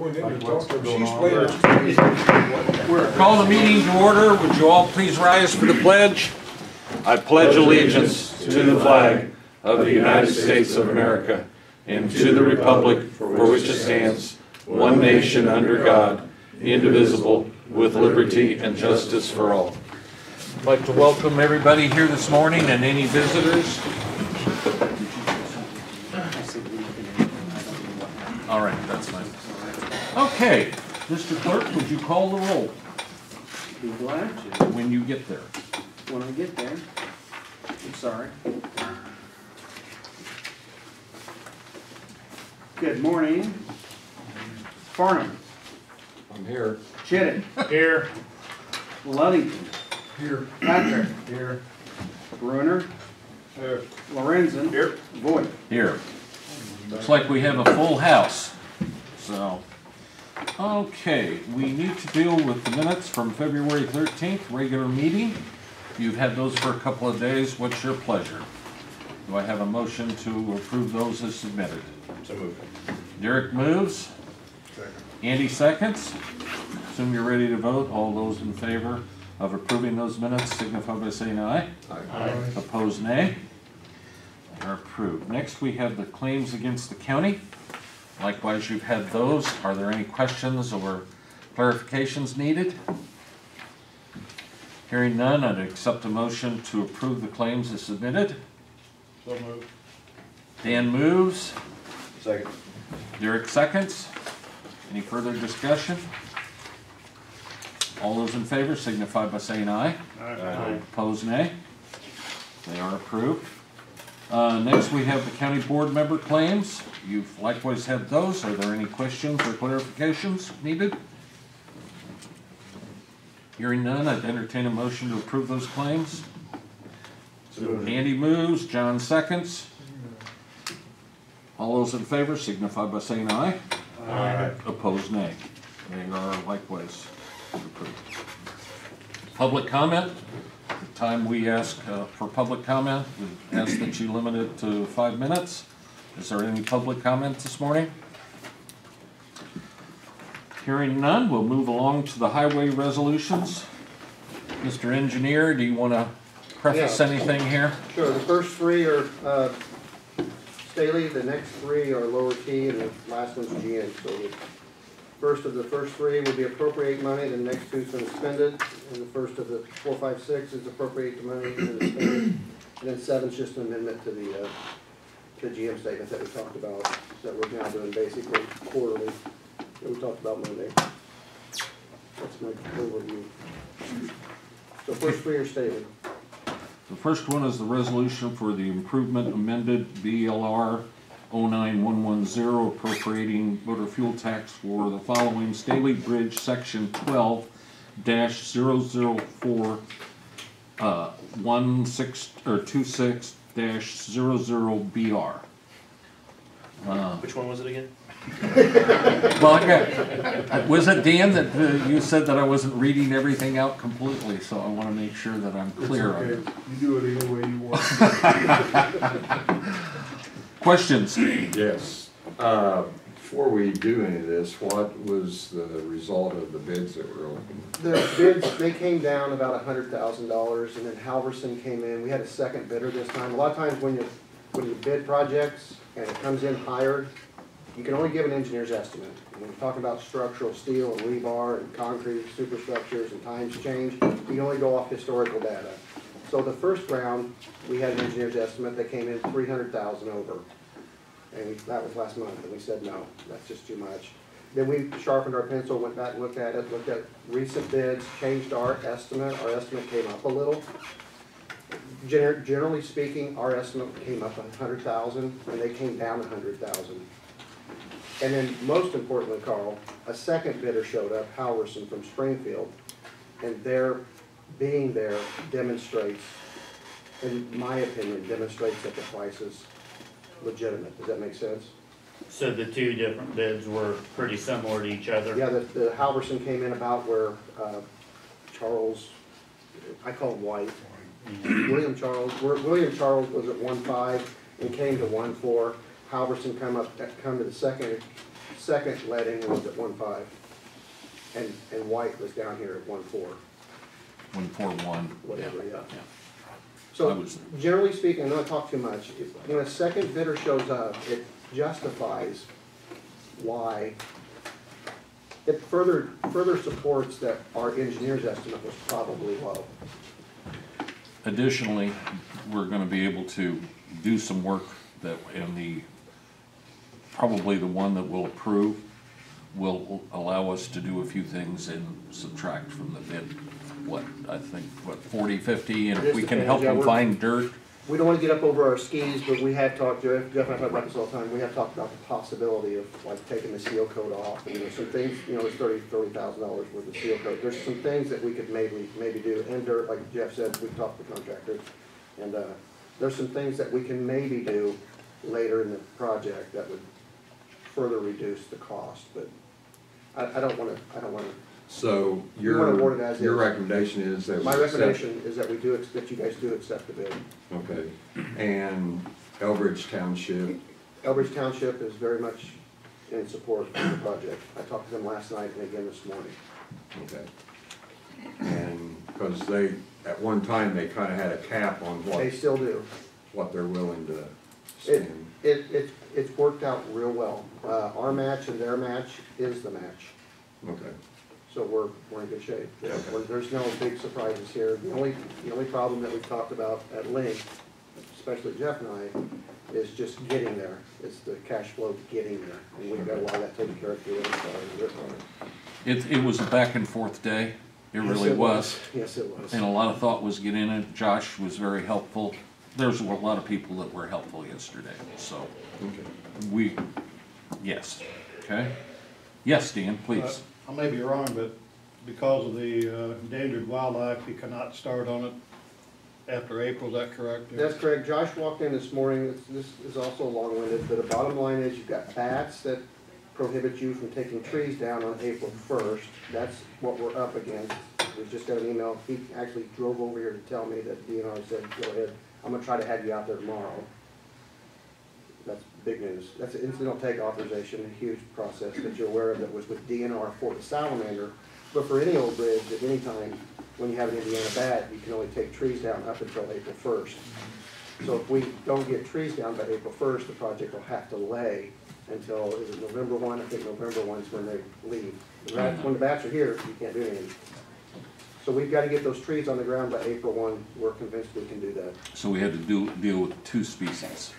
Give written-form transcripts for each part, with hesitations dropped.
We're call the meeting to order. Would you all please rise for the pledge? I pledge allegiance to the flag of the United States of America and to the republic for which it stands, one nation under God, indivisible, with liberty and justice for all. I'd like to welcome everybody here this morning and any visitors. All right, that's fine. Okay, Mr. Clerk, would you call the roll? Be glad to. When you get there. When I get there. I'm sorry. Good morning. Farnham. I'm here. Chittick. Here. Ludington. Here. Patrick. Here. Bruner. Here. Lorenzen. Here. Voigt. Here. Looks like we have a full house. So, okay, we need to deal with the minutes from February 13th, regular meeting. You've had those for a couple of days. What's your pleasure? Do I have a motion to approve those as submitted? So moved. Derek moves. Second. Andy seconds. Assume you're ready to vote. All those in favor of approving those minutes signify by saying aye. Aye. Opposed, nay. They are approved. Next, we have the claims against the county. Likewise, you've had those. Are there any questions or clarifications needed? Hearing none, I'd accept a motion to approve the claims as submitted. So moved. Dan moves. Second. Derek seconds. Any further discussion? All those in favor signify by saying aye. Aye. Opposed, nay. They are approved. Next, we have the county board member claims. You've likewise had those. Are there any questions or clarifications needed? Hearing none, I'd entertain a motion to approve those claims. So moved. Andy moves, John seconds. All those in favor signify by saying aye. Aye. Opposed, nay. They are likewise approved. Public comment. The time we ask for public comment, we ask that you limit it to 5 minutes. Is there any public comment this morning? Hearing none, we'll move along to the highway resolutions. Mr. Engineer, do you want to preface anything here? Sure. The first three are Staley, the next three are lower T, and the last one's GN. So the first of the first three will be appropriate money, the next two is going to spend it, and the first of the 4, 5, 6 is appropriate the money and then spend it, and then 7 is just an amendment to the GM statement that we talked about, that we're now doing basically quarterly, that we talked about Monday. That's my overview. So first three are Staley. The first one is the resolution for the improvement amended BLR 09110 appropriating motor fuel tax for the following: Staley Bridge Section 12-004 26-00BR. Which one was it again? Well, was it Dan that you said that I wasn't reading everything out completely, so I want to make sure that I'm clear on it. You do it any way you want. Questions? Yes. Before we do any of this, what was the result of the bids that were open? The bids, they came down about $100,000, and then Halverson came in. We had a second bidder this time. A lot of times when you bid projects and it comes in higher, you can only give an engineer's estimate. When we're talking about structural steel and rebar and concrete superstructures and times change, you can only go off historical data. So the first round, we had an engineer's estimate that came in $300,000 over. And that was last month, and we said, no, that's just too much. Then we sharpened our pencil, went back and looked at it, looked at recent bids, changed our estimate. Our estimate came up a little. Generally speaking, our estimate came up $100,000, and they came down $100,000. And then most importantly, Carl, a second bidder showed up, Halverson from Springfield, and their being there demonstrates, in my opinion, demonstrates that the price is legitimate. Does that make sense? So the two different bids were pretty similar to each other? Yeah, the Halverson came in about where Charles, I call him White, William Charles was at 1.5 and came to 1.4. Halverson come to the second second letting was at 1.5, and White was down here at 1.4, 141. whatever, yeah. I So was- generally speaking, I'm not talking too much, when a second bidder shows up, it justifies why. It further supports that our engineer's estimate was probably low. Additionally, we're gonna be able to do some work that, probably the one that we'll approve will allow us to do a few things and subtract from the bid. I think, 40, 50, and if we can help them find dirt. We don't wanna get up over our skis, but we have talked, Jeff and I talk about this all the time, we have talked about the possibility of like taking the seal coat off, and there's some things, there's $30,000 worth of seal coat. There's some things that we could maybe do, and dirt, like Jeff said, we've talked to contractors, and, there's some things that we can maybe do later in the project that would further reduce the cost, but I don't wanna, So You wanna award it as your is. recommendation is that we my accept- recommendation is that that you guys do accept the bid. Okay, and Elbridge Township, Elbridge Township is very much in support of the project. I talked to them last night and again this morning. okay. And, because they, at one time, they kinda had a cap on They still do. what they're willing to It, spend. it's worked out real well. Our match and their match is the match, Okay, so we're in good shape. Okay. There's no big surprises here. The only problem that we've talked about at length, especially Jeff and I, is just getting there. It's the cash flow getting there, and we've got a lot of that taken care of through the inside of the rip on it. It was a back and forth day, it really Yes, was. Yes, it was. And a lot of thought was get in it. Josh was very helpful. There's a lot of people that were helpful yesterday, so okay. yes, okay? Yes, Dan, please. I may be wrong, but because of the endangered wildlife, you cannot start on it after April, is that correct? That's correct. Josh walked in this morning, this is also long-winded, but the bottom line is you've got bats that prohibit you from taking trees down on April 1st. That's what we're up against. We just got an email, he actually drove over here to tell me that DNR said, go ahead, I'm gonna try to have you out there tomorrow. That's big news. That's an incidental take authorization, a huge process that you're aware of that was with DNR for the salamander. But for any old bridge, at any time, when you have an Indiana bat, you can only take trees down up until April 1st. So if we don't get trees down by April 1st, the project will have to lay until, is it November 1? I think November 1 is when they leave. When the bats are here, you can't do anything. So we've got to get those trees on the ground by April 1. We're convinced we can do that. So we had to deal with two species,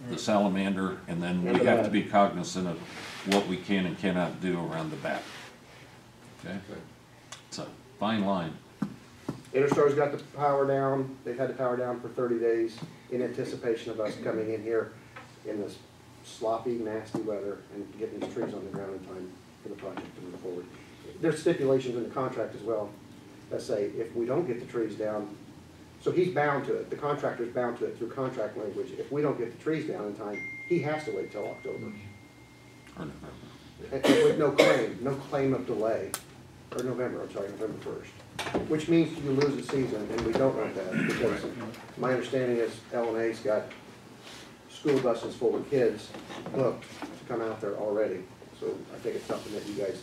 the salamander, and then we And the have to bat. be cognizant of what we can and cannot do around the bat. Okay? It's a fine line. Interstar's got the power down. They've had the power down for 30 days in anticipation of us coming in here in this sloppy, nasty weather and getting these trees on the ground in time for the project to move forward. There's stipulations in the contract as well that say if we don't get the trees down, so he's bound to it, the contractor's bound to it through contract language. If we don't get the trees down in time, he has to wait till October. Or November. And with no claim of delay, or November 1st. Which means you lose the season, and we don't want that, because my understanding is LNA's got school buses full of kids booked to come out there already. So I think it's something that you guys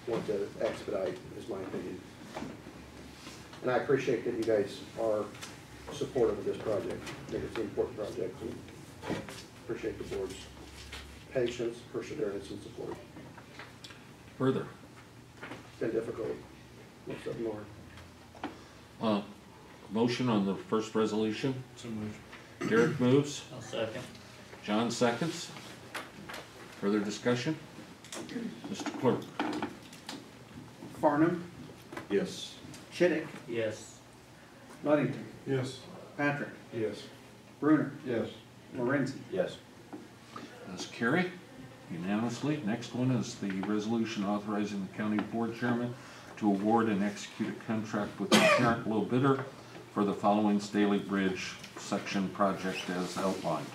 want to expedite, is my opinion. And I appreciate that you guys are supportive of this project. I think it's an important project, and appreciate the board's patience, perseverance, and support. Further, It's been difficult, most of them are. motion on the first resolution. So moved. Derek moves, I'll second. John seconds. Further discussion? Mr. Clerk? Farnum, Yes. Chittick, Yes. Ludington, Yes. Patrick, Yes. Bruner, Yes. Morenzi. Yes. That's carried unanimously. Next one is the resolution authorizing the county board chairman to award and execute a contract with the current low bidder for the following Staley Bridge section project as outlined.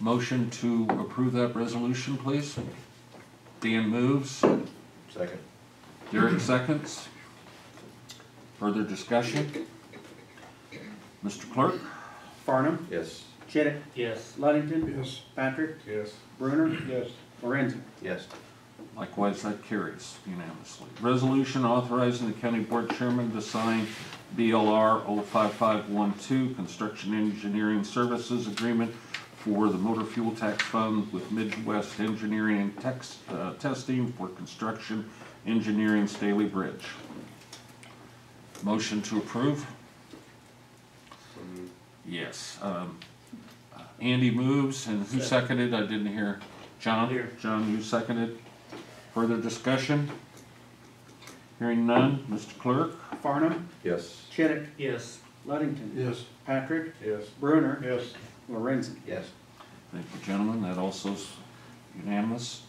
Motion to approve that resolution, please. Dan moves. Second. Derek seconds. Further discussion? Mr. Clerk? Farnum, Yes. Chittick, Yes. Ludington, Yes. Patrick, Yes. Brunner, Yes. Lorenzen. Yes. Likewise, that carries unanimously. Resolution authorizing the county board chairman to sign BLR 05512, construction engineering services agreement for the motor fuel tax fund with Midwest Engineering and Testing for construction engineering Staley Bridge. Motion to approve? Yes. Andy moves, and who seconded? I didn't hear. John? Here. John, you seconded. Further discussion? Hearing none. Mr. Clerk? Farnum, Yes. Chittick, Yes. Ludington. Yes. Patrick, Yes. Brunner, Yes. Lorenzen. Yes. Thank you, gentlemen. That also is unanimous.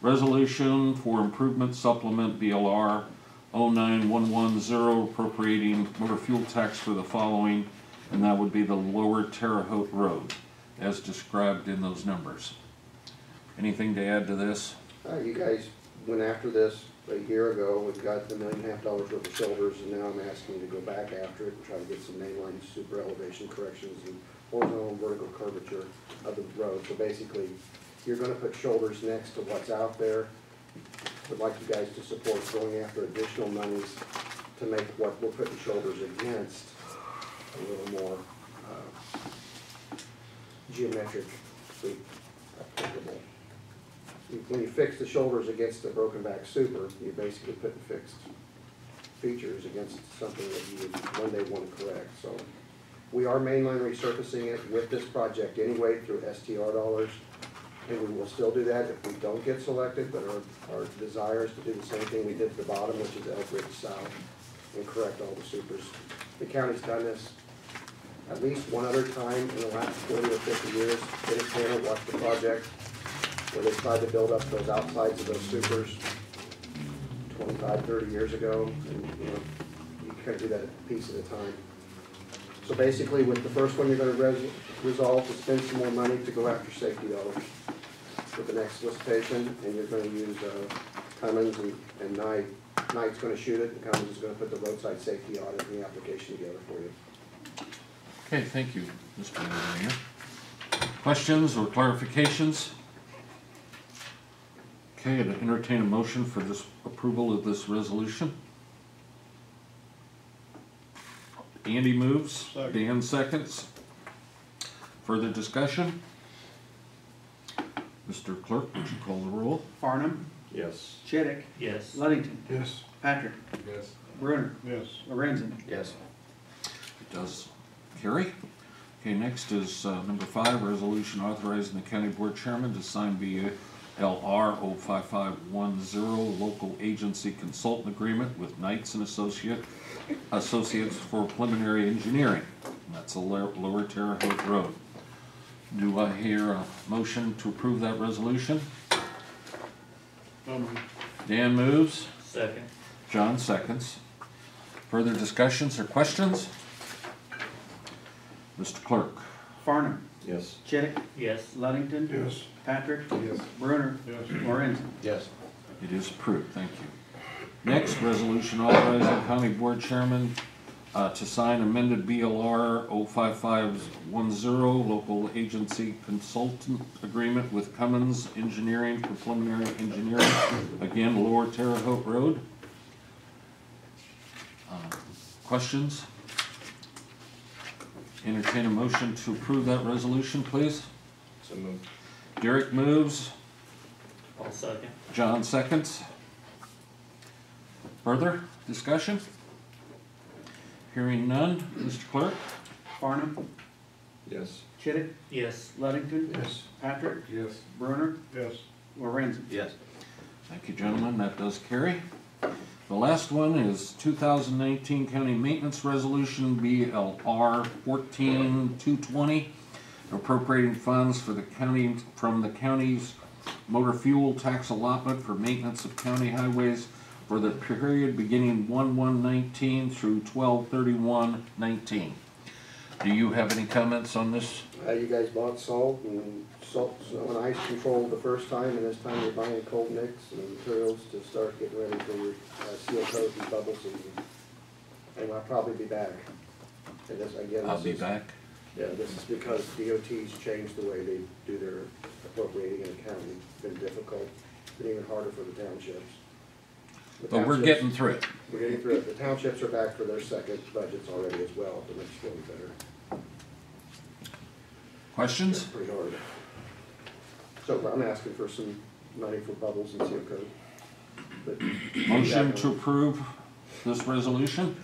Resolution for improvement supplement BLR 09110 appropriating motor fuel tax for the following, and that would be the Lower Terre Haute Road, as described in those numbers. Anything to add to this? You guys went after this a year ago, we've got $1.5 million worth of shoulders, and now I'm asking you to go back after it and try to get some mainline super elevation corrections and horizontal and vertical curvature of the road. So basically, you're gonna put shoulders next to what's out there. Would like you guys to support going after additional monies to make what we're putting shoulders against a little more geometrically applicable. When you fix the shoulders against a broken back super, you're basically putting fixed features against something that you would one day want to correct. So we are mainline resurfacing it with this project anyway through STR dollars, and we will still do that if we don't get selected, but our desire is to do the same thing we did at the bottom, which is Elk Ridge South, and correct all the supers. The county's done this at least one other time in the last 40 or 50 years. Dennis Tanner watched the project where they tried to build up those outsides of those supers 25, 30 years ago, and you kind of do that a piece at a time. So basically, with the first one, you're going to resolve to spend some more money to go after safety dollars with the next solicitation, and you're going to use Cummins and Knight. Knight's going to shoot it, and Cummins is going to put the roadside safety audit and the application together for you. Okay, thank you, Mr. Engineer. Questions or clarifications? Okay, to entertain a motion for this approval of this resolution. Andy moves, Second. Dan seconds. Further discussion? Mr. Clerk, would you call the roll? Farnum, Yes. Chittick, Yes. Ludington. Yes. Patrick, Yes. Brunner, Yes. Lorenzen. Yes. It does carry. Okay, next is number 5, resolution authorizing the county board chairman to sign BLR 05510 local agency consultant agreement with Knights and Associates for preliminary engineering. That's a Lower Terre Haute Road. Do I hear a motion to approve that resolution? Dan moves. Second. John seconds. Further discussions or questions? Mr. Clerk? Farnum, Yes. Chittick, Yes. Ludington. Yes. Patrick, Yes. Brunner, Yes. Lorenzen. Yes. It is approved, thank you. Next, resolution authorizing county board chairman to sign amended BLR 05510 local agency consultant agreement with Cummins Engineering for preliminary engineering, again, Lower Terre Haute Road. Questions? Entertain a motion to approve that resolution, please. So moved. Derek moves, I'll second. John seconds. Further discussion? Hearing none, Mr. Clerk? Farnum, Yes. Chittick, Yes. Ludington. Yes. Patrick, Yes. Brunner, Yes. Lorenzen. Yes. Thank you, gentlemen, that does carry. The last one is 2019 County Maintenance Resolution BLR 14220, appropriating funds for the county, from the county's motor fuel tax allotment for maintenance of county highways for the period beginning 1/1/19 through 12/31/19. Do you have any comments on this? You guys bought salt and snow and ice control the first time, and this time you're buying cold mix and materials to start getting ready for your seal coat and bubble season. And I'll probably be back. And this, again, I'll this be is back. Yeah, this is because DOT's changed the way they do their appropriating and accounting. It's been difficult, been even harder for the townships. The But we're townships- getting through it. We're getting through it. The townships are back for their second budgets already as well, but it's getting better. Questions? It's pretty hard. So I'm asking for some money for bubbles and seal coat. But- Motion to approve this resolution?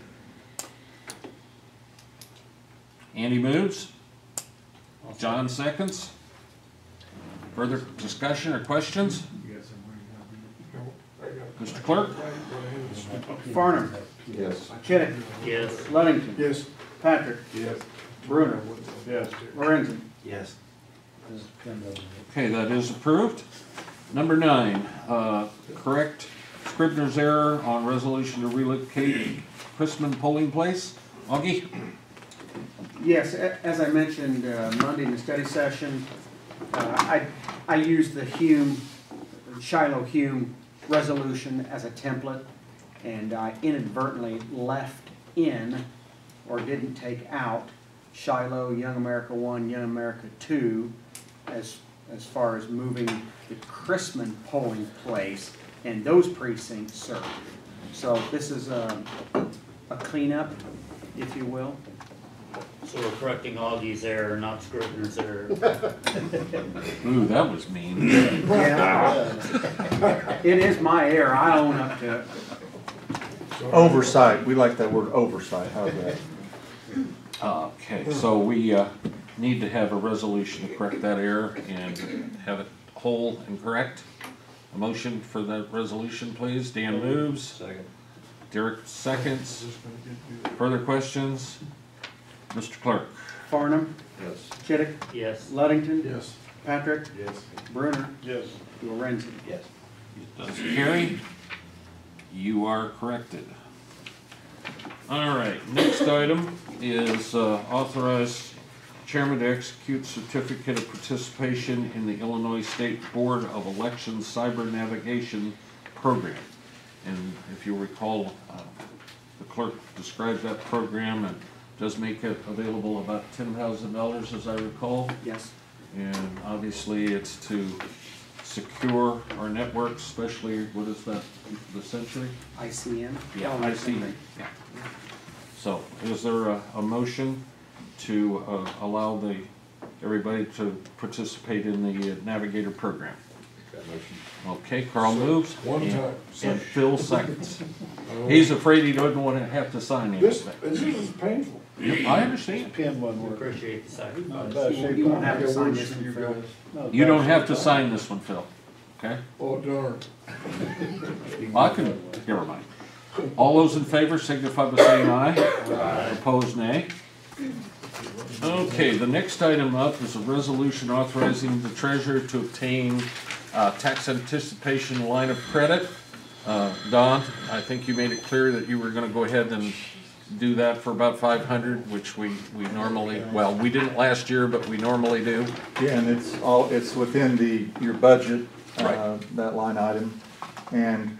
Andy moves. John seconds. Further discussion or questions? Mr. Clerk? Farnum. Yes. Chittick. Yes. Ludington. Yes. Patrick. Yes. Bruner. Yes. Lorenzen. Yes. Okay, that is approved. Number 9, correct Scribner's error on resolution to relocate Chrisman polling place. Augie? Yes, as I mentioned Monday in the study session, I used the Shiloh-Hume resolution as a template, and I inadvertently left in, or didn't take out, Shiloh, Young America 1, Young America 2, as far as moving the Chrisman polling place and those precincts served. So this is a cleanup, if you will. So we're correcting Augie's error, not Scrivener's error. Ooh, that was mean. Yeah. It is my error, I own up to it. Oversight, we like that word oversight, how's that? Okay, so we need to have a resolution to correct that error and have it whole and correct. A motion for that resolution, please. Dan moves. Second. Derek seconds. Further questions? Mr. Clerk? Farnum. Yes. Chittick. Yes. Ludington. Yes. Patrick. Yes. Bruner. Yes. Lorenzen. Yes. Does carry. You are corrected. All right, next item is authorize chairman to execute certificate of participation in the Illinois State Board of Elections Cyber Navigation Program. And if you recall, the clerk described that program and does make it available about $10,000 as I recall. Yes. And obviously it's to secure our networks, especially, what is that, the Century? ICN. Yeah, Oh, I see. Yeah. So, is there a motion to allow everybody to participate in the Navigator program? That motion. Okay, Carl moves. One and- time. And Phil seconds. He's afraid he doesn't want to have to sign This anything. is painful. Yep, I understand. Pen one We word. appreciate the sacrifice. You won't have to sign this one, Phil. You don't have to sign this one, Phil. Okay? Oh, darn. I can, never mind. All those in favor signify by saying aye. Aye. Opposed, nay. Okay, the next item up is a resolution authorizing the treasurer to obtain tax anticipation line of credit. Don, I think you made it clear that you were gonna go ahead and do that for about 500, which we normally, well, we didn't last year, but we normally do. Yeah, and it's within your budget, Right. that line item. And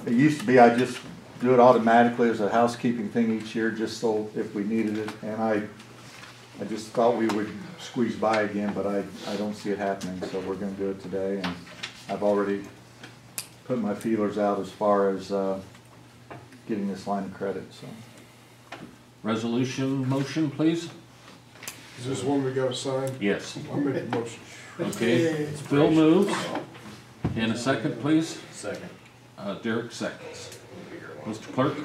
it used to be I just do it automatically as a housekeeping thing each year, just so if we needed it. And I just thought we would squeeze by again, but I don't see it happening, so we're gonna do it today. And I've already put my feelers out as far as getting this line of credit, so. Resolution motion, please? Is this one we gotta sign? Yes. I'll make a motion. Okay, Phil moves. And a second, please? Second. Derek seconds. Mr. Clerk?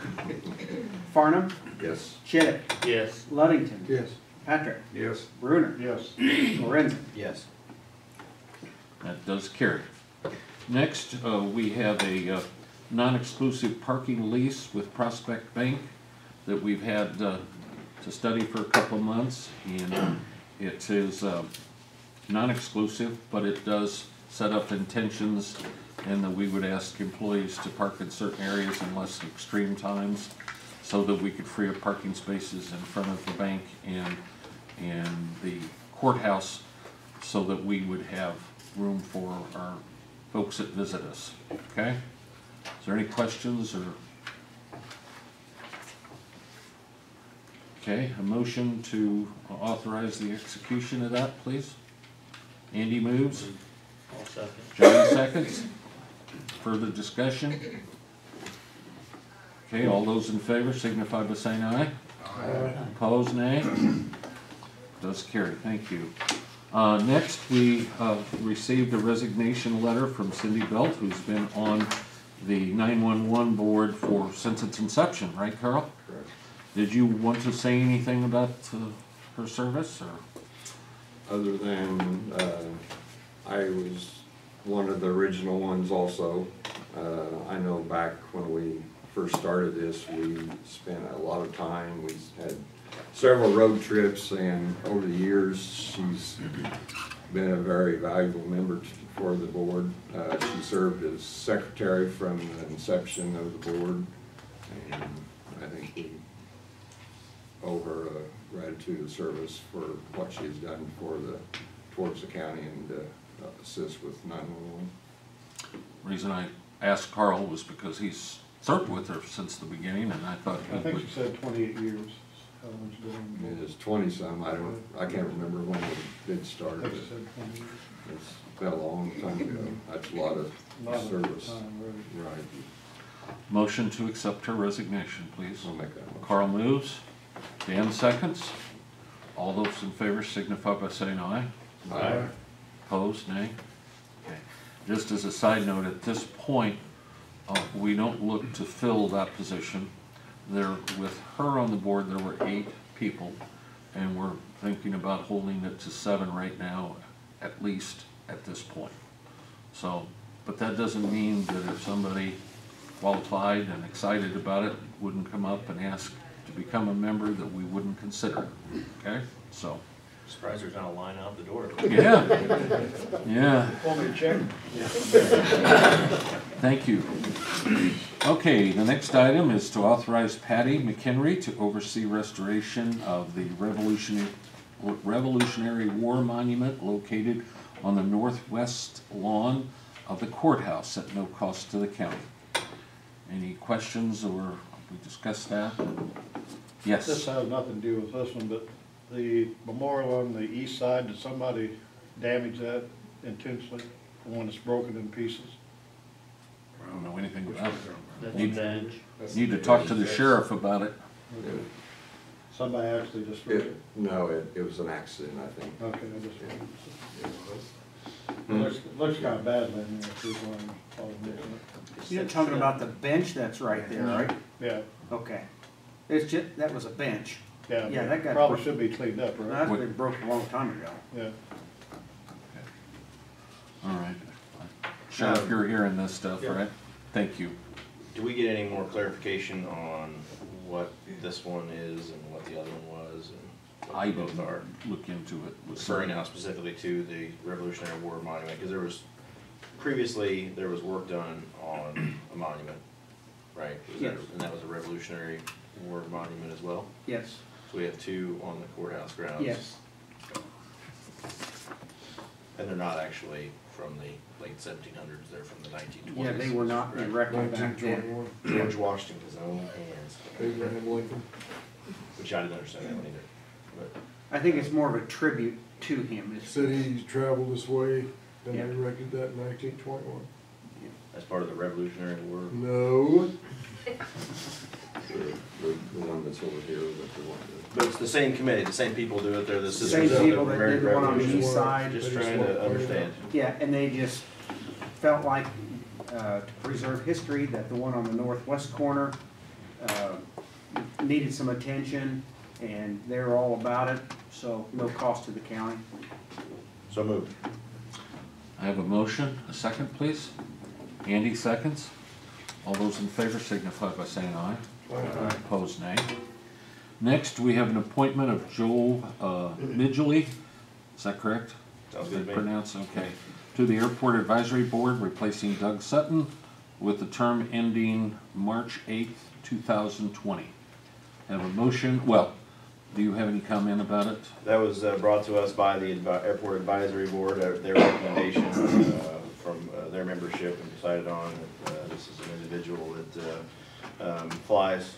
Farnum. Yes. Chittick. Yes. Ludington. Yes. Patrick. Yes. Bruner. Yes. Lorenzen. Yes. That does carry. Next, we have a non-exclusive parking lease with Prospect Bank that we've had to study for a couple of months. And it is non-exclusive, but it does set up intentions and that we would ask employees to park in certain areas in less extreme times so that we could free up parking spaces in front of the bank and the courthouse so that we would have room for our folks that visit us, okay? Is there any questions or? Okay, a motion to authorize the execution of that, please. Andy moves, I'll second. Johnny seconds. Further discussion? Okay, all those in favor signify by saying aye. Opposed, nay? Does carry, thank you. Next, we received a resignation letter from Cindy Belt, who's been on the 911 board since its inception, right, Carl? Correct. Did you want to say anything about her service, or? Other than, I was one of the original ones also. I know back when we first started this, we spent a lot of time, we had several road trips, and over the years, she's been a very valuable member for the board. She served as secretary from the inception of the board, and I think we owe her a gratitude of service for what she's done towards the county and assist with 911. Reason I asked Carl was because he's served with her since the beginning, and I thought I he think would. she said 28 years. How long she's been on the board. It's 20-some, I can't remember when it did start, I but think she said 20 years. it's been a long time ago. That's a lot of Lot of service. time, really. Right, Motion to accept her resignation, please. I'll make that motion. Carl moves, Dan seconds. All those in favor signify by saying aye. Aye. Opposed, nay? Okay. Just as a side note, at this point, we don't look to fill that position. With her on the board, there were 8 people, and we're thinking about holding it to 7 right now, at least at this point. So, but that doesn't mean that if somebody qualified and excited about it wouldn't come up and ask to become a member, that we wouldn't consider it, okay? So, Surprised there's not a line out the door. yeah, yeah. Want me to check? Thank you. Okay, the next item is to authorize Patty McHenry to oversee restoration of the Revolutionary War Monument located on the northwest lawn of the courthouse at no cost to the county. Any questions, or we discussed that? This Yes. has nothing to do with this one, but the memorial on the east side, did somebody damage that intentionally? The one that's broken in pieces? I don't know anything about it. That's a Need- bench. Need to talk to the sheriff about it. Somebody actually just, No, it was an accident, I think. okay, I just, Hmm. looks kind of bad down there, too, while I'm looking at You're talking about the bench that's right there, right? it. Yeah, Okay. It's just, that was a bench. yeah. Yeah, that got Probably broke. should be cleaned up, right? That's been broke a long time ago. Yeah. All right. Sheriff, you're hearing this stuff, Yeah. right? Thank you. Do we get any more clarification on what this one is and what the other one was and what I they both didn't are? look into it. Referring now specifically to the Revolutionary War Monument, because previously, there was work done on a monument, right? Yes. And that was a Revolutionary War Monument as well? Yes, So we have 2 on the courthouse grounds? yes. And they're not actually from the late 1700s, they're from the 1920s? Yeah, they were not Right. erected back then. 1921, George Washington's own hands, Abraham Lincoln. which I didn't understand that one either. But I think it's more of a tribute to him. It's- Said he traveled this way, and they Yeah. erected that in 1921. as part of the Revolutionary War. No, The one that's over here, but the one But it's the same committee, the same people do it, they're the Same sisters of the people that American did the one on the Revolution. east side. Just trying to understand. Yeah, and they just felt like, to preserve history, that the one on the northwest corner, needed some attention, and they're all about it, so no cost to the county. So moved. I have a motion, a second, please. Andy seconds. All those in favor signify by saying aye. Opposed, nay. Next, we have an appointment of Joel Midgley, is that correct? Sounds good to me. Pronounce, okay. To the Airport Advisory Board, replacing Doug Sutton, with the term ending March 8th, 2020. Have a motion, well, do you have any comment about it? That was brought to us by the Airport Advisory Board, their recommendation from their membership, and decided on that this is an individual that flies,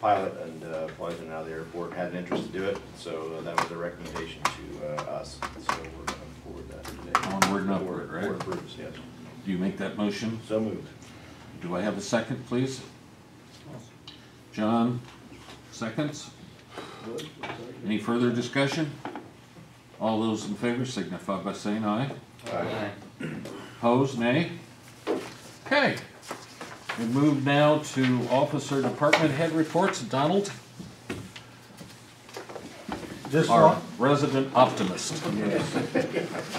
pilot and flies in and out of the airport had an interest to do it, so that was a recommendation to us. So we're going to forward that today. Onward and upward, right? Board approves, yes. Do you make that motion? So moved. Do I have a second, please? John, seconds. Any further discussion? All those in favor signify by saying aye. Aye. Opposed, nay? Okay. We move now to officer department head reports. Donald, Just our one, resident optimist.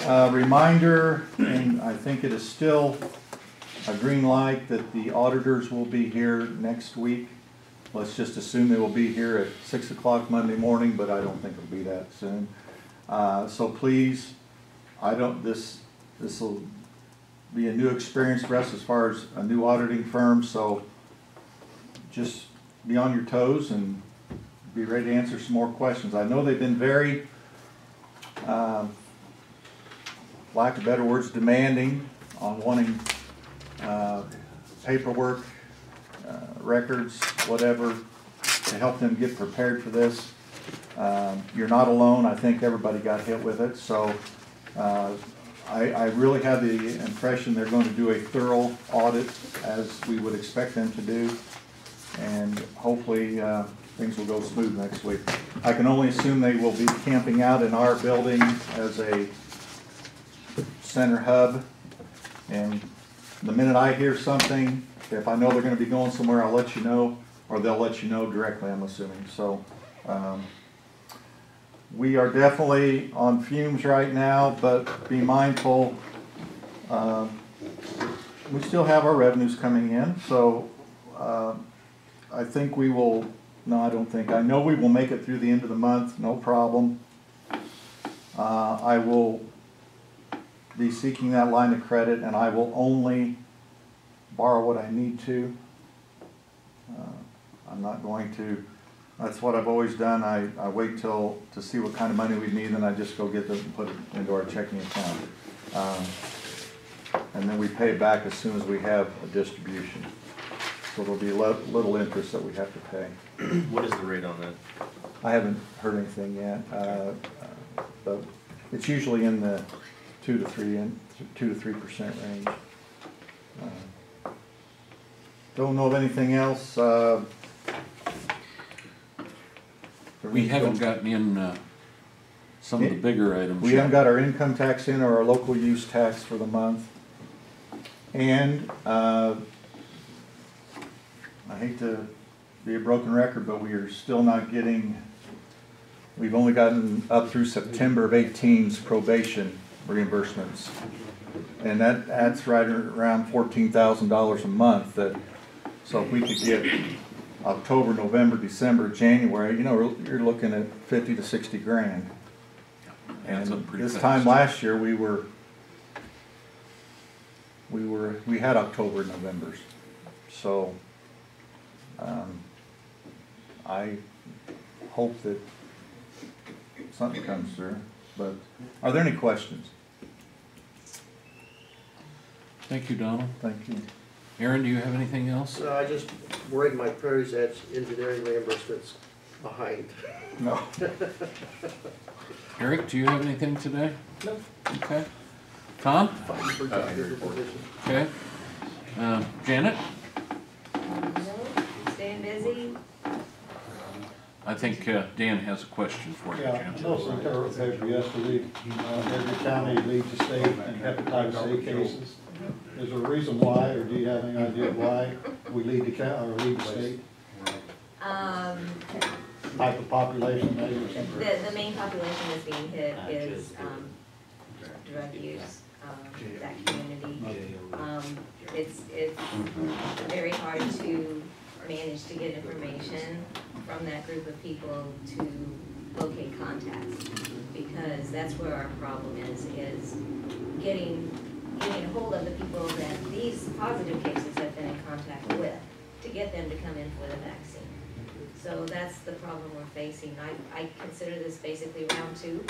reminder, and I think it is still a green light that the auditors will be here next week. Let's just assume they will be here at 6 o'clock Monday morning, but I don't think it'll be that soon. So please, this will be a new experience for us as far as a new auditing firm, so just be on your toes and be ready to answer some more questions. I know they've been very, lack of better words, demanding on wanting paperwork, records, whatever, to help them get prepared for this. You're not alone. I think everybody got hit with it. So I really have the impression they're going to do a thorough audit as we would expect them to do. And hopefully things will go smooth next week. I can only assume they will be camping out in our building as a center hub. And the minute I hear something, if I know they're going to be going somewhere, I'll let you know, or they'll let you know directly, I'm assuming. So we are definitely on fumes right now, but be mindful. We still have our revenues coming in, so I think we will, no, I don't think, I know we will make it through the end of the month, no problem. I will be seeking that line of credit, and I will only borrow what I need to. I'm not going to, that's what I've always done. I wait to see what kind of money we need, and I just go get them and put it into our checking account. And then we pay it back as soon as we have a distribution. So there'll be little interest that we have to pay. What is the rate on that? I haven't heard anything yet, but it's usually in the 2 to 3% range. Don't know of anything else. We haven't gotten in some of the bigger items. We haven't got our income tax in or our local use tax for the month. And I hate to be a broken record, but we are still not getting, we've only gotten up through September of 18's probation reimbursements. And that's right around $14,000 a month. So if we could get October, November, December, January, you're looking at 50 to 60 grand. And this time last year we had October and Novembers. So I hope that something comes through. But are there any questions? Thank you, Donald. Thank you. Aaron, do you have anything else? No, I just worried my Prairies Edge engineering reimbursements behind. No. Eric, do you have anything today? No. Okay. Tom? Okay. Janet? Staying busy? I think Dan has a question for you, Yeah, Jim. I also covered the paper yesterday, every county leads the state in hepatitis A cases. Is there a reason why, or do you have any idea why we lead the county, or lead the state? Type of population maybe or something? The main population that's being hit is drug use, that community. It's very hard to manage to get information from that group of people to locate contacts, because that's where our problem is getting a hold of the people that these positive cases have been in contact with, to get them to come in for the vaccine. So that's the problem we're facing. I consider this basically round 2,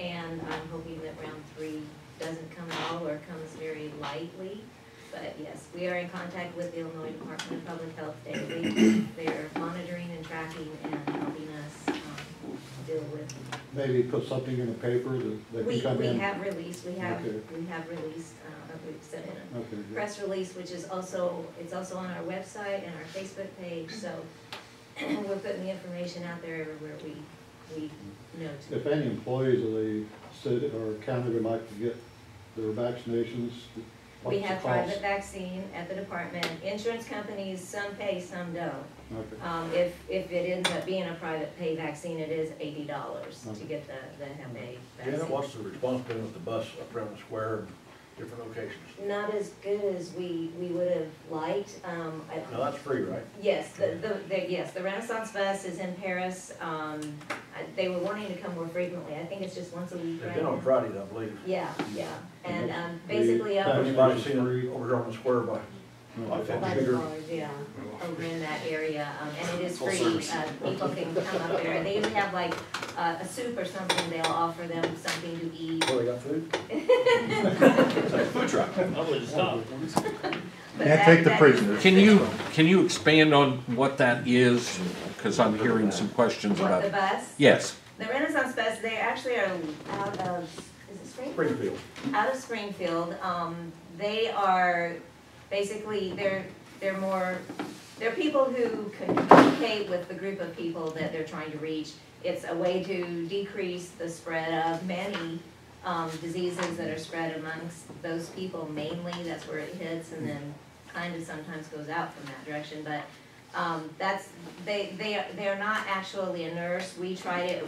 and I'm hoping that round 3 doesn't come at all or comes very lightly. But yes, Yes, we are in contact with the Illinois Department of Public Health daily. They're monitoring and tracking and helping us deal with. Maybe put something in the paper that they can come We in. have released, we've sent in a Okay, good. press release, which is also, it's also on our website and our Facebook page, so we're putting the information out there everywhere we know to. If any employees of the city or county would like to get their vaccinations, what's We the have cost? private vaccine at the department. Insurance companies, some pay, some don't. Okay. If it ends up being a private pay vaccine, it is $80 to Okay. get the Hep A Janet, vaccine. what's the responsibility with the bus up around the square and different locations? Not as good as we would have liked. Now, that's free, right? Yes, the Renaissance bus is in Paris. They were wanting to come more frequently. I think it's just once a week They've right been on now. Fridays, I believe. Yeah, and The basically up Anybody seen it over here on the square by, by the bigger? cars, yeah, over in that area, and it is Full free. service. People can come up there. They usually have like a soup or something. They'll offer them something to eat. oh, they got food? Food truck. I would stop. But Can't take the that is- prisoners. Can you expand on what that is? Because I'm hearing some questions What, about the it. bus? Yes, The Renaissance bus, they actually are out of, is it Springfield? Springfield. Out of Springfield. They are, basically, they're people who communicate with the group of people that they're trying to reach. It's a way to decrease the spread of many diseases that are spread amongst those people mainly. That's where it hits, and then kind of sometimes goes out from that direction. But they're not actually a nurse. We provide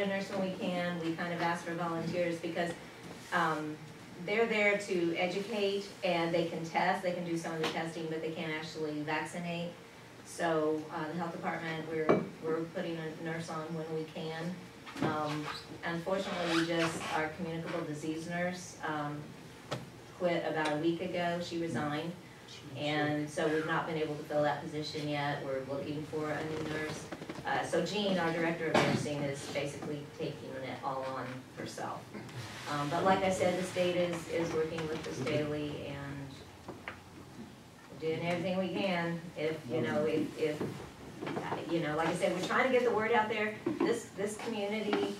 a nurse when we can. We kind of ask for volunteers because they're there to educate, and they can test, they can do some of the testing, but they can't actually vaccinate. So the health department, we're putting a nurse on when we can. Unfortunately, our communicable disease nurse quit about a week ago. She resigned. And so we've not been able to fill that position yet. We're looking for a new nurse. So Jean, our director of nursing, is basically taking it all on herself. But like I said, the state is working with us daily and doing everything we can. If like I said, we're trying to get the word out there. This community,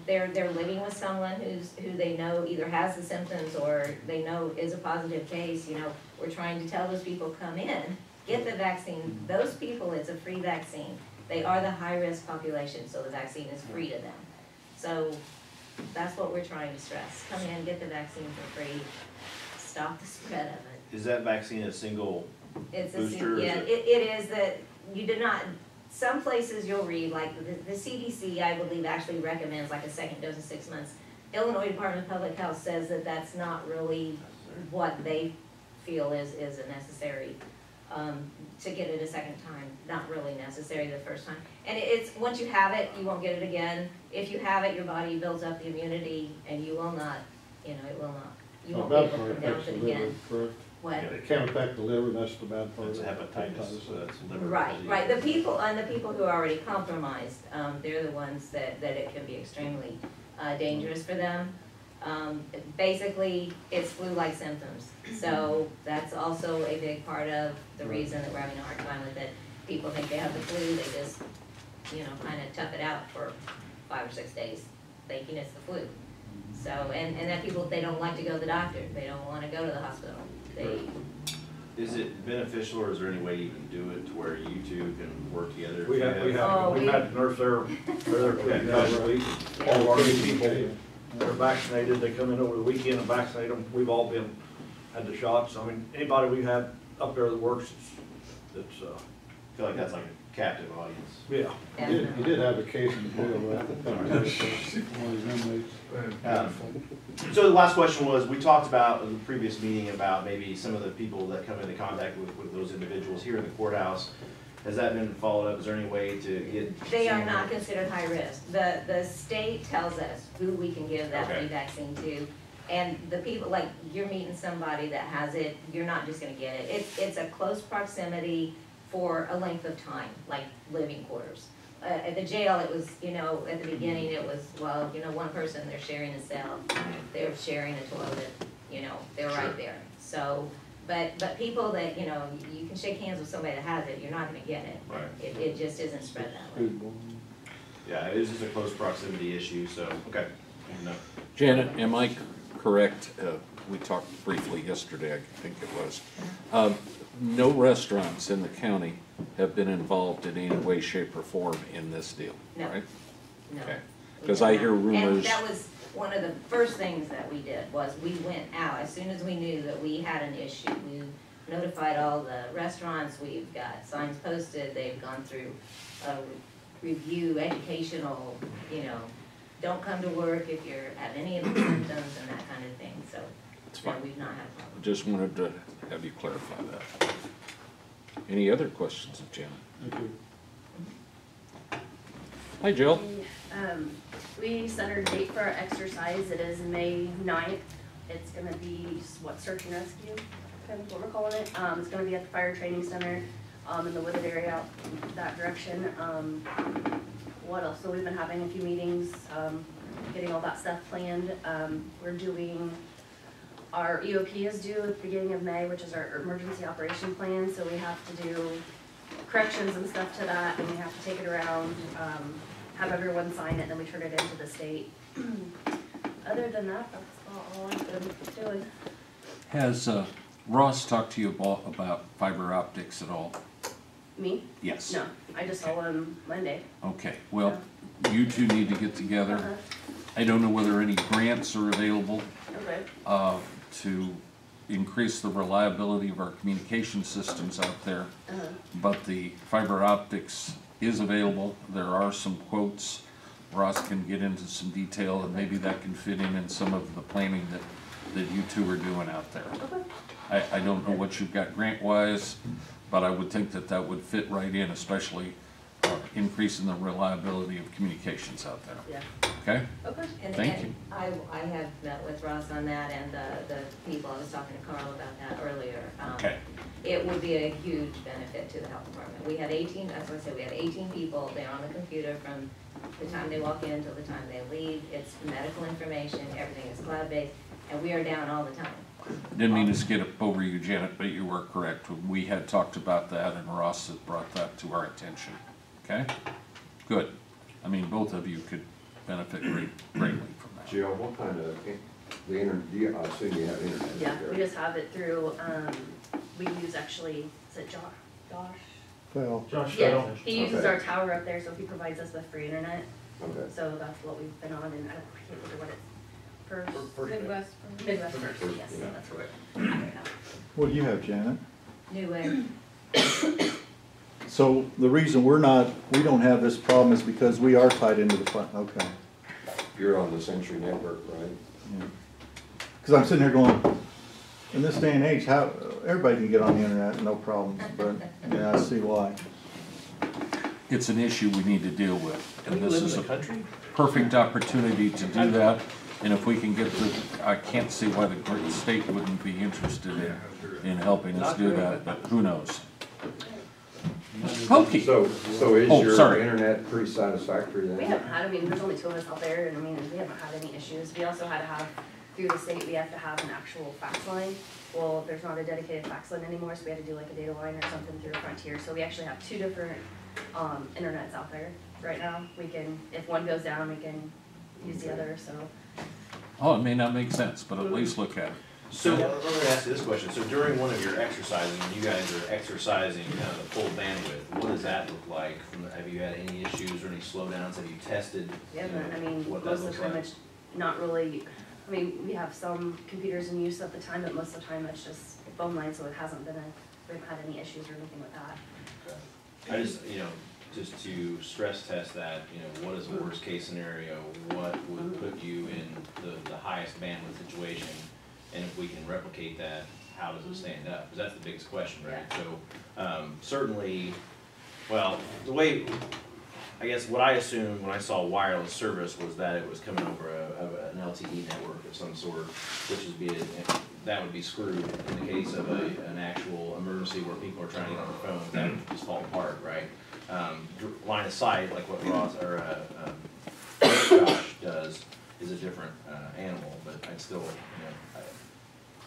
they're living with someone who they know either has the symptoms or they know is a positive case. We're trying to tell those people, come in, get the vaccine. Those people, it's a free vaccine. They are the high-risk population, so the vaccine is free to them. So that's what we're trying to stress. Come in, get the vaccine for free, stop the spread of it. Is that vaccine a single It's booster? Or is it- it is that you did not, some places you'll read, like the CDC, I believe, actually recommends like a second dose in 6 months. Illinois Department of Public Health says that that's not really what they feel is a necessary, to get it a second time, not really necessary the first time. And it's, once you have it, you won't get it again. If you have it, your body builds up the immunity and you will not, it will not, you won't be able to pronounce affects the it liver, again. correct? What? It can't affect the liver, that's the bad part. It's a hepatitis, so that's liver Right, disease. right, the people who are already compromised, they're the ones that it can be extremely dangerous for them. Basically, it's flu-like symptoms, so that's also a big part of the reason that we're having a hard time with it. People think they have the flu, they just, kind of tough it out for 5 or 6 days, thinking it's the flu. So, and then people, they don't like to go to the doctor, they don't want to go to the hospital. Is it beneficial, or is there any way you can do it to where you two can work together? We've had the nurse there, they're there twice a week. All of our new people, they're vaccinated, they come in over the weekend and vaccinate them. We've all had the shots. I mean, anybody we've had up there that works, I feel like that's like a captive audience. yeah. You did have a case in the jail, right? One of his inmates. So the last question was, we talked about in the previous meeting about maybe some of the people that come into contact with those individuals here in the courthouse. Has that been followed up? Is there any way to get? They are not considered high risk. The state tells us who we can give that Okay. free vaccine to. And the people, like, you're meeting somebody that has it, you're not just gonna get it. It's a close proximity for a length of time, like living quarters. At the jail, it was, at the beginning, it was, one person, they're sharing a cell, they're sharing a toilet, they're right there. So, but people that, you know, you can shake hands with somebody that has it, you're not gonna get it. Right. It just isn't spread that way. Yeah, it is just a close proximity issue, so, okay. No. Janet, am I correct? We talked briefly yesterday, I think it was. No restaurants in the county have been involved in any way, shape, or form in this deal, No. right? No. Okay. we 'Cause did I not. hear rumors- And that was one of the first things that we did, was we went out, as soon as we knew that we had an issue, we notified all the restaurants, we've got signs posted, they've gone through a review, educational, you know, don't come to work if you're have any of the symptoms and that kind of thing, so. That's No, fine. we've not had a problem. Just wanted to have you clarify that. Any other questions of Janet? Thank you. Hi, Jill. We set our date for our exercise, it is May 9th. It's gonna be, what, search and rescue, kind of what we're calling it. It's gonna be at the fire training center, in the wooded area out that direction. What else? So we've been having a few meetings, getting all that stuff planned. We're doing, our EOP is due at the beginning of May, which is our emergency operation plan, so we have to do corrections and stuff to that, and we have to take it around, have everyone sign it, and then we turn it into the state. Other than that, that's all I've been doing. Has Ross talked to you about fiber optics at all? Me? Yes. No, I just saw him Monday. Okay, well, you two need to get together. Uh-huh. I don't know whether any grants are available Okay. to increase the reliability of our communication systems out there. Uh-huh. But the fiber optics is available. There are some quotes. Ross can get into some detail, and maybe that can fit in some of the planning that you two are doing out there. Okay. I don't know what you've got grant-wise, but I would think that would fit right in, especially increasing the reliability of communications out there. Yeah. Okay? Okay. And, Thank and you. I have met with Ross on that, and the people, I was talking to Carl about that earlier. Okay. It would be a huge benefit to the health department. We had 18, that's what I said, we had 18 people, they're on the computer from the time they walk in until the time they leave. It's medical information, everything is cloud-based, and we are down all the time. Didn't mean to skip over you, Janet, but you were correct. We had talked about that, and Ross has brought that to our attention. Okay? Good. I mean, both of you could benefit greatly from that. Jill, what kind of, the internet, I assume you have internet? Yeah, there. we just have it through, we use actually, is it Josh? Well, Josh, Yeah, he uses Okay. our tower up there, so he provides us with free internet. Okay. So that's what we've been on, and I can't remember what it's, First- Midwest First, yes, Yeah. that's what we're at right now. What do you have, Janet? New way. So the reason we don't have this problem is because we are tied into the front, okay. You're on the Century Network, right? Because I'm sitting here going, in this day and age, how, everybody can get on the internet, no problems, but, yeah, I see why. It's an issue we need to deal with, and We this live is in a the country? perfect opportunity to do that. And if we can get I can't see why the state wouldn't be interested in helping us do that, but who knows? Okay. So Oh, is sorry. your internet pretty satisfactory then? We haven't had, I mean, there's only 2 of us out there, and I mean, we haven't had any issues. We also had to have, through the state, we have to have an actual fax line. Well, there's not a dedicated fax line anymore, so we had to do like a data line or something through Frontier. So we actually have 2 different internets out there right now. We can, if one goes down, we can use the other, so. Oh, it may not make sense, but at least look at it. So, let me ask you this question, so during one of your exercises, when you guys are exercising kind of the full bandwidth, what does that look like? Have you had any issues or any slowdowns, have you tested? We haven't, you know, I mean, what that most of looks the time like? it's not really, I mean, we have some computers in use at the time, but most of the time it's just phone line, so it hasn't been we haven't had any issues or anything with that. I just, just to stress test that, what is the worst case scenario? What would put you in the highest bandwidth situation? And if we can replicate that, how does it stand up? Because that's the biggest question, right? So, certainly, well, the way, I guess what I assumed when I saw wireless service was that it was coming over an LTE network of some sort, which that would be screwed in the case of an actual emergency where people are trying to get on their phones, that would just fall apart, right? Line of sight, like what Ross or Josh does, is a different animal, but I'd still,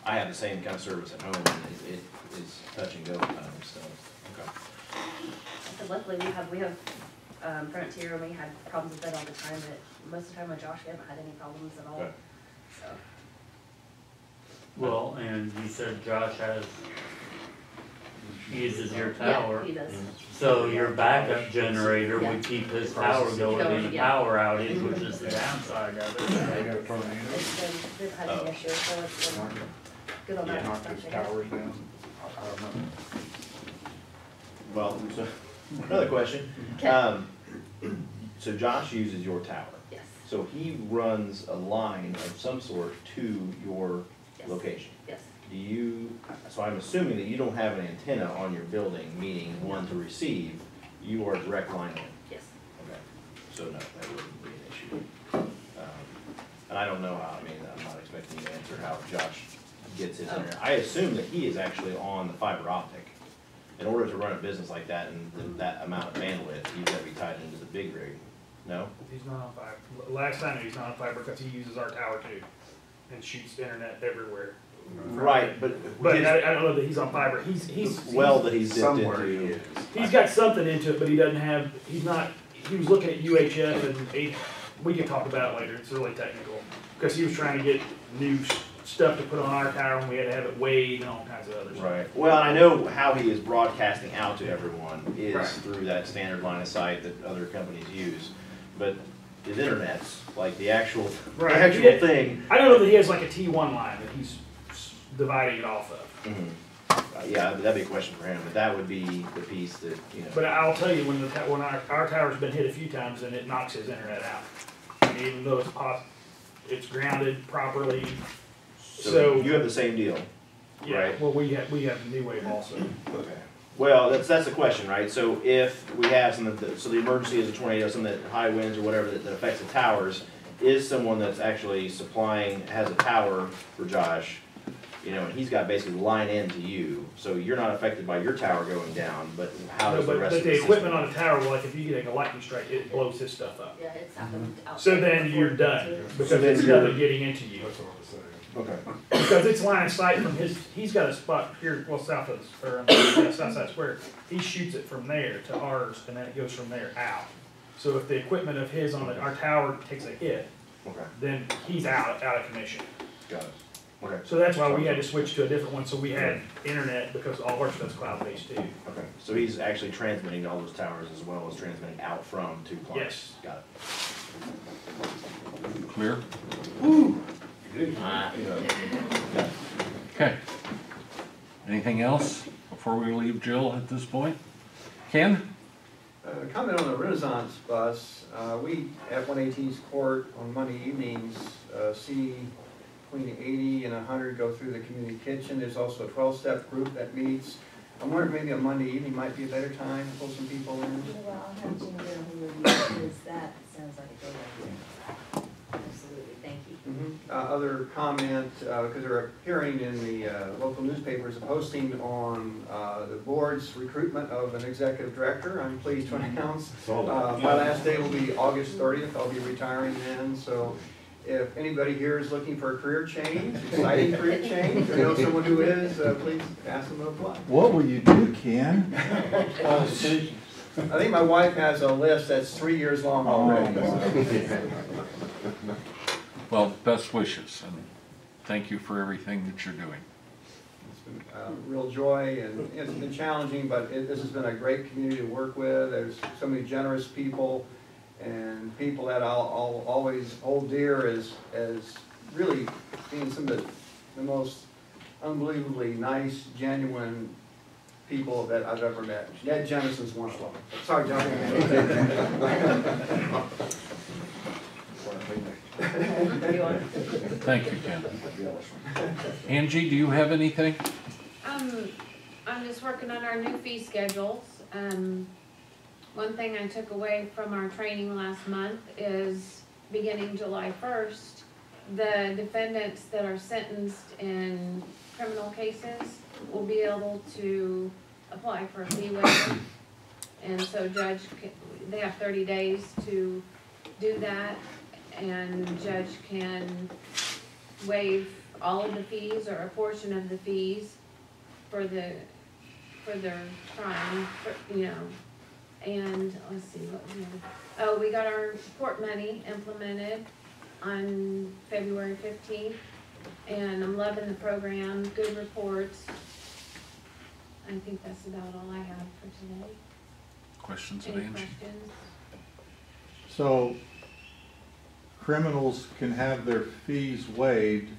I have the same kind of service at home, and it is touch and go at times, so, okay. But luckily, we have Frontier, and we had problems with that all the time, but most of the time with Josh, we haven't had any problems at all, Okay. so. Well, and you said Josh uses your tower. Yeah, he does. So your backup generator Yeah. would keep his power going in a Yeah. power outage, which is the downside of it. They got a tornado. It's been, they've had an issue, so it's been good on that Knock stuff, his I guess. towers down. I don't know. Well, so, another question. Okay. So Josh uses your tower. Yes, So he runs a line of some sort to your yes, location. yes. Do you, so I'm assuming that you don't have an antenna on your building, meaning one to receive, you are direct line in? Yes. Okay, so no, that wouldn't be an issue. And I don't know how, I mean, I'm not expecting you to answer how Josh gets his internet. I assume that he is actually on the fiber optic. In order to run a business like that and that amount of bandwidth, you've got to be tied into the big rig, no? He's not on fiber. Last I knew, he's not on fiber because he uses our tower too and shoots internet everywhere. Right, but. But his I don't know that he's on fiber. He's well that he's dipped somewhere into. he is. he's got something into it, but he doesn't have. He's not. He was looking at UHF and we can talk about it later. It's really technical because he was trying to get new stuff to put on our tower and we had to have it weighed and all kinds of other stuff. Right. Well, I know how he is broadcasting out to everyone is Right. through that standard line of sight that other companies use. But his internet's like the actual, Right. the actual Yeah. thing. I don't know that he has like a T1 line that he's dividing it off of. Yeah, that'd be a question for him, but that would be the piece that, you know. But I'll tell you, when our tower's been hit a few times and it knocks his internet out. I mean, even though it's grounded properly. So you have the same deal, yeah, right? well, we have New Wave also. Okay. Well, that's the question, right? So if we have something, so the emergency is a tornado, some that high winds or whatever that affects the towers, is someone that's actually supplying, has a tower for Josh, you know, and he's got basically line in to you, so you're not affected by your tower going down, but how does the rest of the But the equipment system? on the tower, like if you get a lightning strike, it blows his stuff up. Yeah, it's happened out. So then you're done, because then it's you're- nothing getting into you. That's what I'm saying. Okay. Because it's line of sight from he's got a spot here, well, south of, south side square. He shoots it from there to ours, and then it goes from there out. So if the equipment of his on our tower takes a hit, Okay, then he's out of commission. got it. Okay, So that's why we had to switch to a different one, so we had internet, because all of our stuff's cloud-based too. okay. So he's actually transmitting to all those towers as well as transmitting out from to clients? Yes. Got Clear? it. Okay. Anything else before we leave Jill at this point? Ken? Comment on the Renaissance bus. We, at 118's Court on Monday evenings, see between 80 and 100 go through the community kitchen. There's also a 12-step group that meets. I'm wondering if maybe a Monday evening might be a better time to pull some people in. Well, I'll have Jim Gill who reviews that. Sounds like a good idea. Absolutely, thank you. Other comment, because there are hearing in the local newspapers, a posting on the board's recruitment of an executive director. I'm pleased to announce my last day will be August 30th. I'll be retiring then, so if anybody here is looking for a career change, exciting career change, or know someone who is, please ask them to apply. What will you do, Ken? I think my wife has a list that's 3 years long already. Well, best wishes, and thank you for everything that you're doing. It's been a real joy, and it's been challenging, but this has been a great community to work with. There's so many generous people, and people that I'll always hold dear as really being some of the most unbelievably nice, genuine people that I've ever met. Ned Jemison's one of them. Sorry, John. Thank you, Ken. Angie, do you have anything? I'm just working on our new fee schedules. One thing I took away from our training last month is beginning July 1st, the defendants that are sentenced in criminal cases will be able to apply for a fee waiver. And so they have 30 days to do that, and judge can waive all of the fees or a portion of the fees for their crime, you know. And let's see, what was the other? Oh, we got our court money implemented on February 15th, and I'm loving the program, good reports. I think that's about all I have for today. Questions of Any Angie? questions? So criminals can have their fees waived.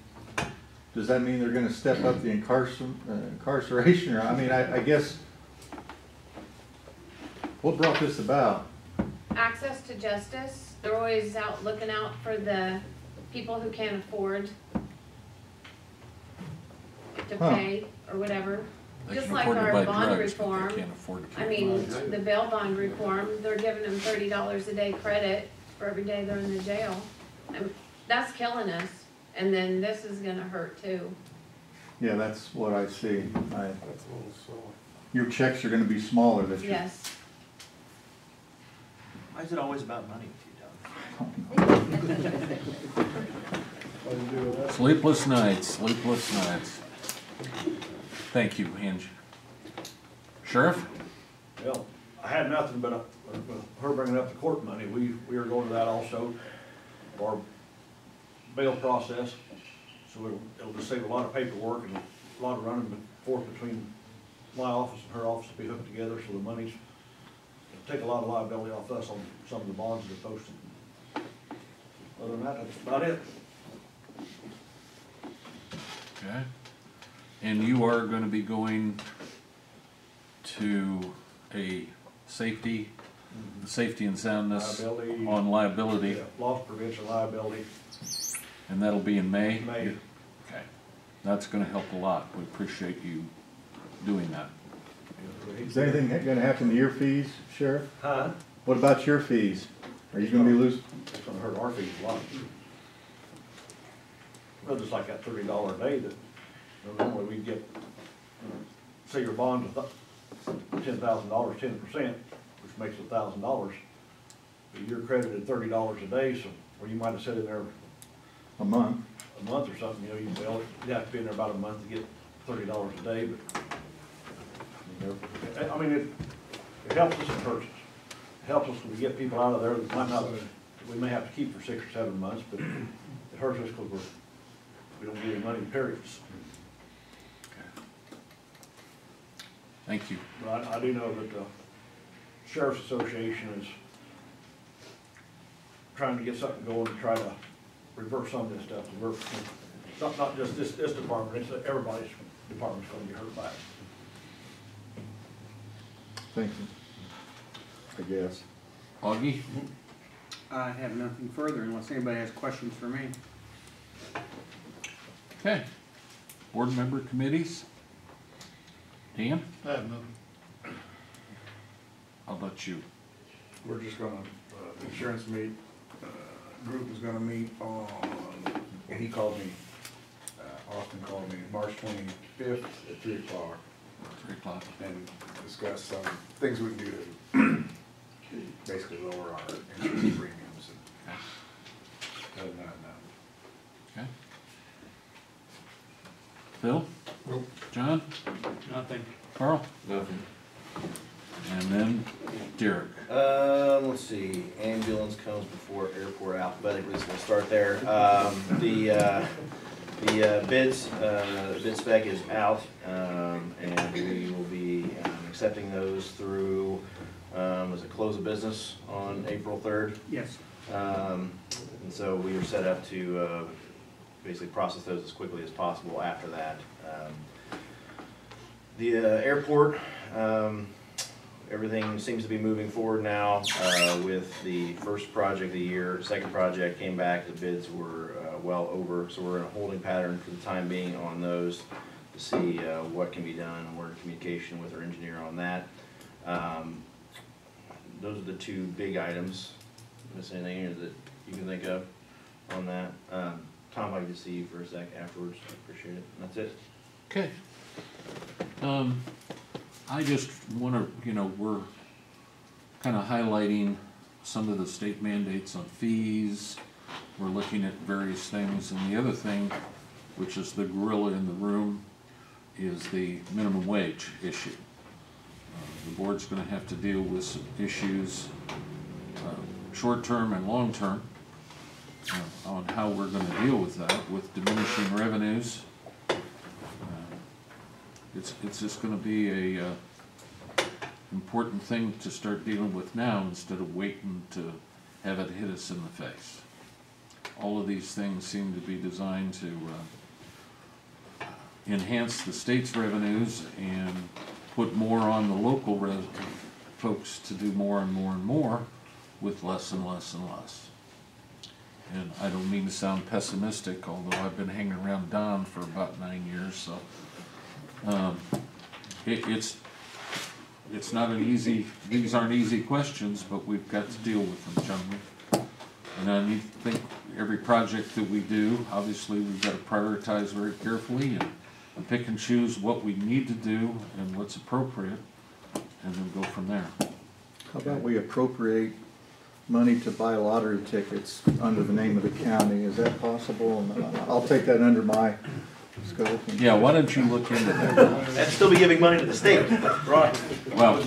Does that mean they're gonna step up the incarceration? Or, I mean, I guess, what brought this about? Access to justice, they're always out looking out for the people who can't afford to Huh. pay or whatever. They Just can like afford to our buy bond drugs, but they reform, can't afford to I pay. mean, the bail bond reform, they're giving them $30 a day credit for every day they're in the jail. And that's killing us, and then this is gonna hurt too. Yeah, that's what I see. That's a little silly. Your checks are gonna be smaller this year. Yes. Why is it always about money with you, Doug? Sleepless nights, sleepless nights. Thank you, Angie. Sheriff? Well, I had nothing but her bringing up the court money. We are going to that also, our bail process. So it'll just save a lot of paperwork and a lot of running forth between my office and her office to be hooked together, so the money's, it'll take a lot of liability off us on some of the bonds that are posted. Other than that, that's about it. Okay. And you are gonna be going to a safety and soundness Liability. on liability, Yeah, loss prevention liability. and that'll be in May? May. Okay. That's gonna help a lot. We appreciate you doing that. Is anything gonna happen to your fees, Sheriff? Huh? What about your fees? Are you gonna be losing? It's gonna hurt our fees a lot. Well, just like that $30 a day that, normally we get, say your bond is $10,000, 10%, which makes $1,000. But you're credited $30 a day, so, or you might have sat in there A month? a month or something, you know, you have to be in there about a month to get $30 a day, but, I mean, it helps us, it hurts us. It helps us when we get people out of there that might not, we may have to keep for 6 or 7 months, but it hurts us because we don't get any money in periods. Thank you. But I do know that the Sheriff's Association is trying to get something going to try to reverse some of this stuff. Not just this department, it's everybody's department's gonna be hurt by it. Thank you. I guess. Augie? I have nothing further unless anybody has questions for me. Okay. Board member committees? Dan? I have nothing. I'll let you. We're just gonna, the insurance group is gonna meet on, and he called me, Austin called me March 25th at 3 o'clock. 3 o'clock. And discuss some things we can do to basically lower our insurance premiums and other than that, no. Okay. Phil? Nope. John? Nothing. Carl? Nothing. And then Derek. Let's see, ambulance comes before airport alphabetically, so we'll start there. The bids, bid spec is out, and we will be accepting those through, was it close of business on April 3rd? Yes. And so we are set up to basically process those as quickly as possible after that. The airport, everything seems to be moving forward now with the first project of the year. Second project came back, the bids were well over, so we're in a holding pattern for the time being on those to see what can be done, and we're in communication with our engineer on that. Those are the two big items. Miss anything here that you can think of on that? Tom, I'd like to see you for a sec afterwards. I appreciate it. And that's it. Okay. I just wanna, we're kinda highlighting some of the state mandates on fees. We're looking at various things, and the other thing which is the gorilla in the room, is the minimum wage issue. The board's going to have to deal with some issues, short-term and long-term, on how we're going to deal with that, with diminishing revenues. It's just going to be a important thing to start dealing with now instead of waiting to have it hit us in the face. All of these things seem to be designed to enhance the state's revenues and put more on the local folks to do more and more and more with less and less and less. And I don't mean to sound pessimistic, although I've been hanging around Don for about 9 years, so it's not an easy, these aren't easy questions, but we've got to deal with them, gentlemen. And I need to think every project that we do, obviously we've got to prioritize very carefully and pick and choose what we need to do and what's appropriate, and then go from there. How about we appropriate money to buy lottery tickets under the name of the county? Is that possible? And I'll take that under my scope. Yeah, why don't you look into that? And still be giving money to the state. Right. Well,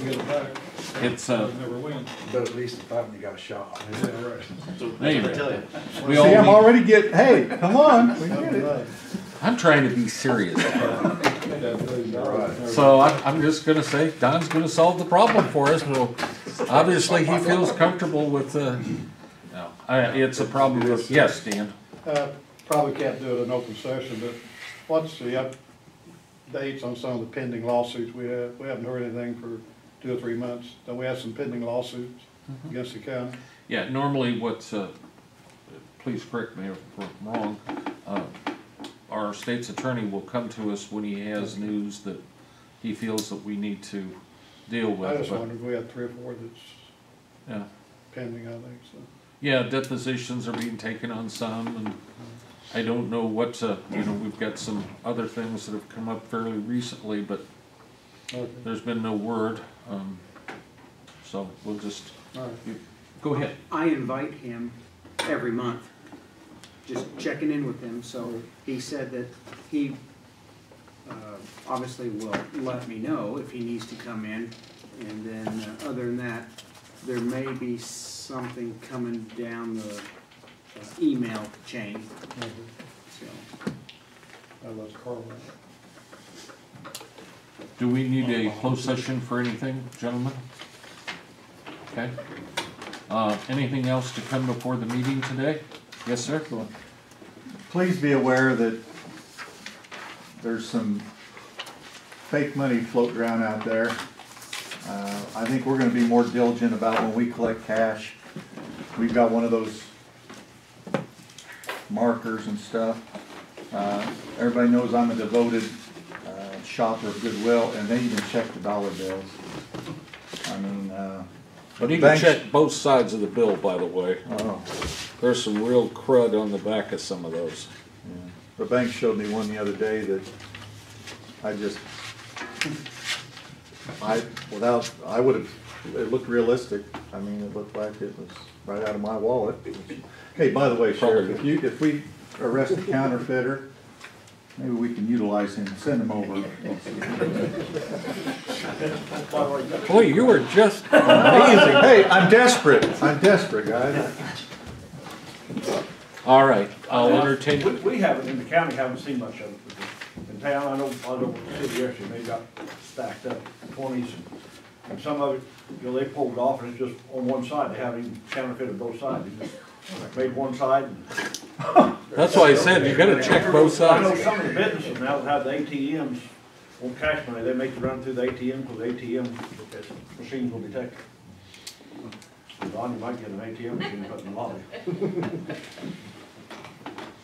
it's Never win. But at least if you got a shot. Yeah, right. So There you that's what I go. tell you. We See, all I'm need- already getting, hey, come on, we get it. I'm trying to be serious. Right. So I'm just gonna say, Don's gonna solve the problem for us. Well, obviously, he feels comfortable with, no, it's a problem with, yes, Dan? Probably can't do it in open session, but what's the updates on some of the pending lawsuits we have? We haven't heard anything for 2 or 3 months. Don't we have some pending lawsuits against the county? Yeah, normally what's, please correct me if I'm wrong, our state's attorney will come to us when he has news that he feels that we need to deal with. I just but- wondered, we had 3 or 4 that's Yeah. pending, I think, so. Yeah, depositions are being taken on some, and I don't know what, you know, we've got some other things that have come up fairly recently, but Okay. there's been no word, so we'll just, go ahead. I invite him every month, just checking in with him, so he said that he obviously will let me know if he needs to come in, and then other than that, there may be something coming down the email chain, so. Let's call that. Do we need a closed session for anything, gentlemen? Okay. Anything else to come before the meeting today? Yes, sir? Please be aware that there's some fake money floating around out there. I think we're gonna be more diligent about when we collect cash. We've got one of those markers and stuff. Everybody knows I'm a devoted shopper of Goodwill, and they even check the dollar bills. I mean, But you can banks- check both sides of the bill, by the way. Oh, There's some real crud on the back of some of those. yeah. The bank showed me one the other day that I just, I would've, it looked realistic. I mean, it looked like it was right out of my wallet. Hey, by the way, Sheriff, if we arrest a counterfeiter, maybe we can utilize him, send him over. Boy, you were just amazing. Hey, I'm desperate, guys. All right, I'll entertain. We haven't, in the county, haven't seen much of it. In town, I know the city yesterday, they got stacked up, 20s, and some of it, you know, they pulled it off and it's just on one side, they haven't even counterfeited both sides. They just made one side. And That's why I said, you gotta check both I know sides. some of the businesses now that have the ATMs, on cash money, they make you run through the ATM, because the ATM machines will detect it. Don, you might get an ATM machine put in the lobby.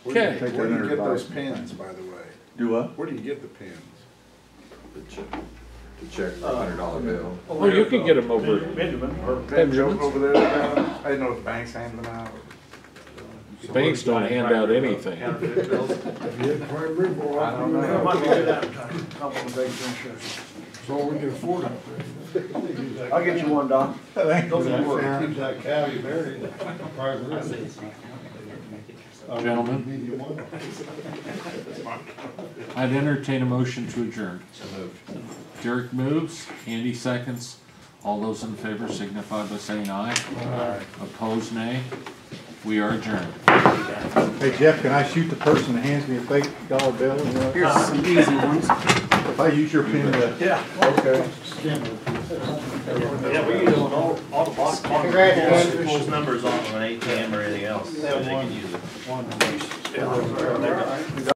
Okay. Take Where do that you get under those advisement. pins, by the way? Do what? Where do you get the pins? To check the $100 bill. Well, you can get them over. Benjamin, or Benjamin's. Over there, I didn't know if the banks handing them out. Banks don't hand out anything. Counterfeit bills. I don't That know. might be good advertising, complementation insurance. So we can afford it. I'll get you one, Don. Thank Those you. will work. Keeps that county buried. Private residence. Gentlemen, Media one. I'd entertain a motion to adjourn. So moved. Derek moves, Andy seconds. All those in favor signify by saying aye. Aye. Opposed, nay. We are adjourned. Hey Jeff, can I shoot the person that hands me a fake dollar bill? You know? Here's some easy ones. If I use your pen to. Yeah. Okay. Yeah, we use it on all the box. Congratulations. Pulls numbers off of an ATM or anything else, so they can use it. One. Yeah.